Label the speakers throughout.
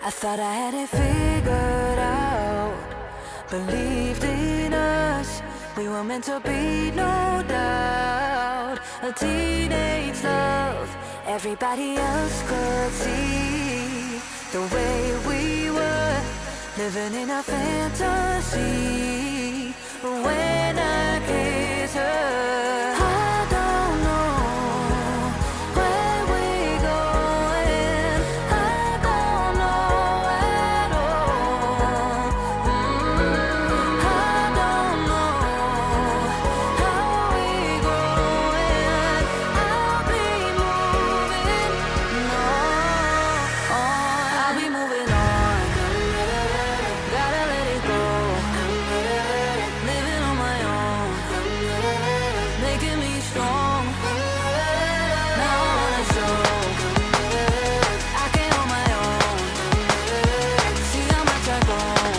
Speaker 1: I thought I had it figured out, believed in us, we were meant to be, no doubt. A teenage love, everybody else could see the way we were, living in a fantasy. When I kiss her, I don't know where we're going, I don't know at all. I don't know how we're going, I'll be moving I'll be moving on, gotta let it go, living on my own, making me strong. Now I wanna show I can hold my own, see how much I've grown.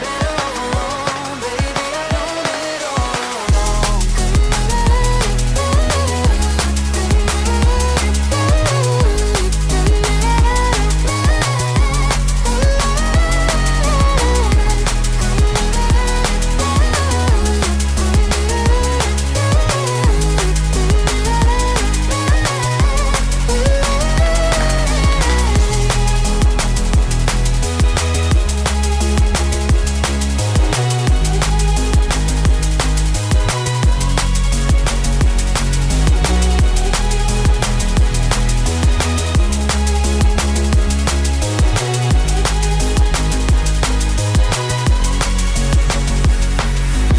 Speaker 1: Better off alone, baby, I don't get all alone.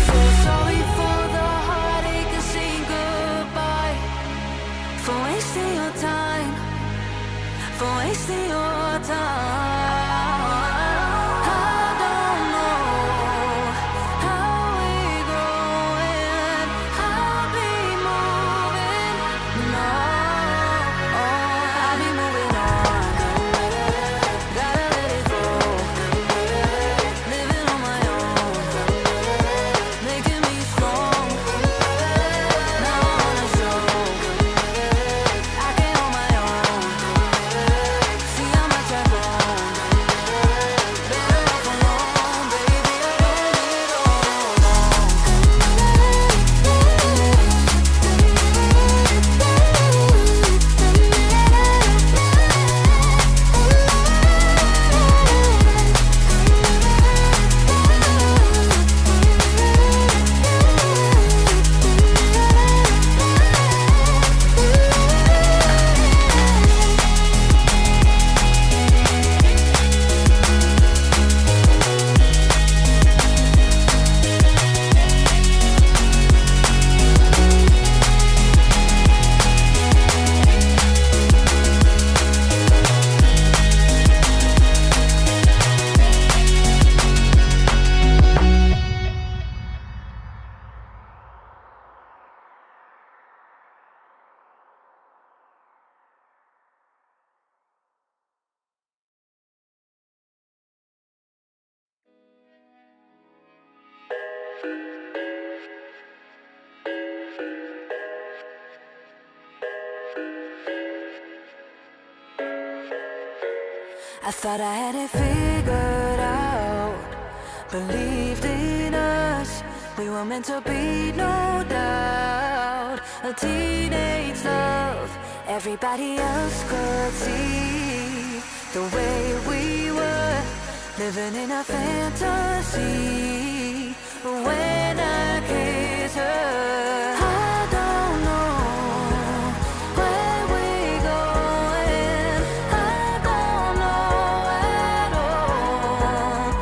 Speaker 1: So sorry for the heartache and saying goodbye, for wasting your time, for wasting your time. I don't know how we're going, I'll be moving I'll be moving on, gotta let it go, living on my own, making me strong. Now I wanna show I can hold my own, see how much I've grown. Better off alone, baby, I don't get all alone. I thought I had it figured out, believed in us, we were meant to be, no doubt. A teenage love, everybody else could see the way we were, living in a fantasy. When I kiss her, I don't know where we're going, I don't know at all.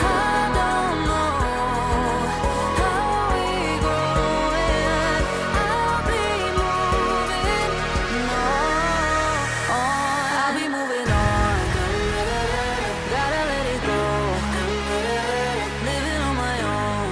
Speaker 1: I don't know how we're going, I'll be moving I'll be moving on, gotta let it go, living on my own,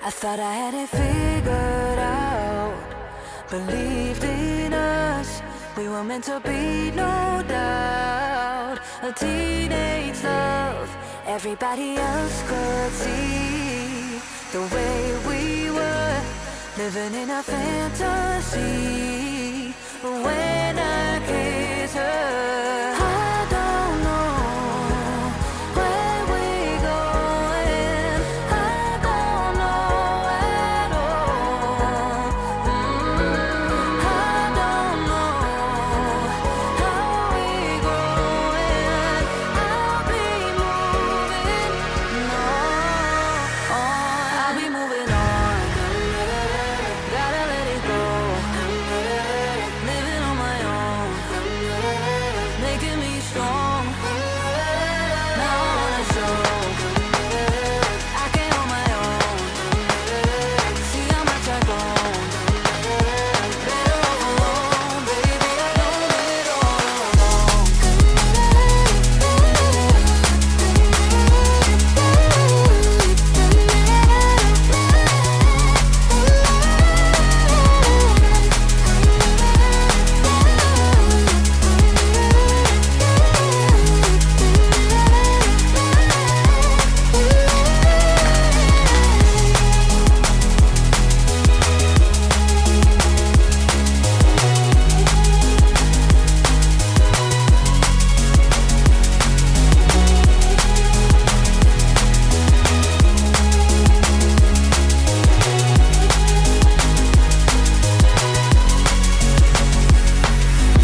Speaker 1: I thought I had it figured out, believed in us, we were meant to be, no doubt. A teenage love, everybody else could see the way we were, living in a fantasy. When I kiss her, I don't know where we're going, I don't know at all. I don't know how we're growing, I'll be moving on, I'll be moving on, gotta let it go, living on my own, making me strong. Now I wanna show I can hold my own. See how much I've grown. Better off alone, baby. I don't live it all alone.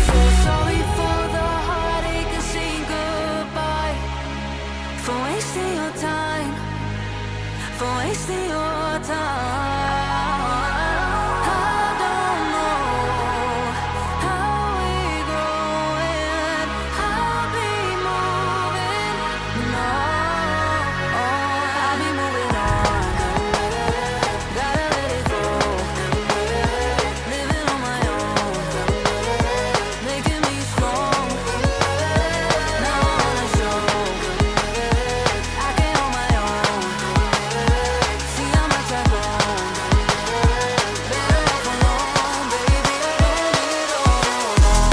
Speaker 1: So sorry for the heartache and saying goodbye, for wasting your time, for wasting your time. I don't know how we're growing, I'll be moving on, I'll be moving on, gotta let it go, living on my own, making me strong. Now I wanna show I can hold my own. See how much I've grown. Better off alone, baby. I don't live it all alone.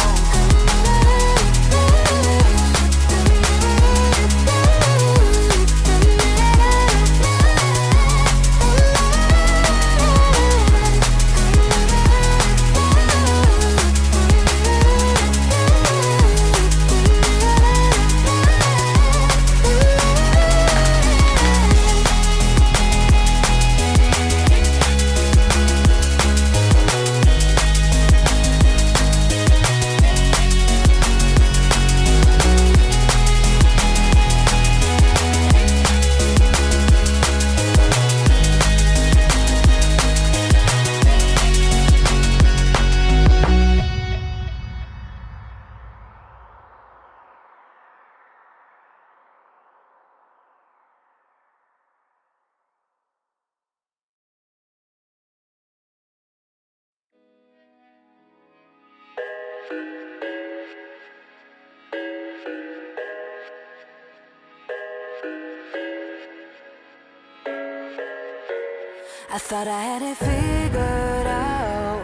Speaker 1: I thought I had it figured out,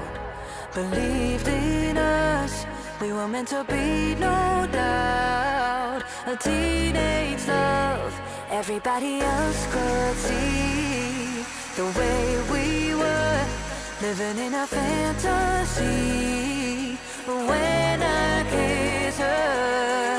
Speaker 1: believed in us, we were meant to be, no doubt. A teenage love, everybody else could see the way we were, living in a fantasy. When I kiss her,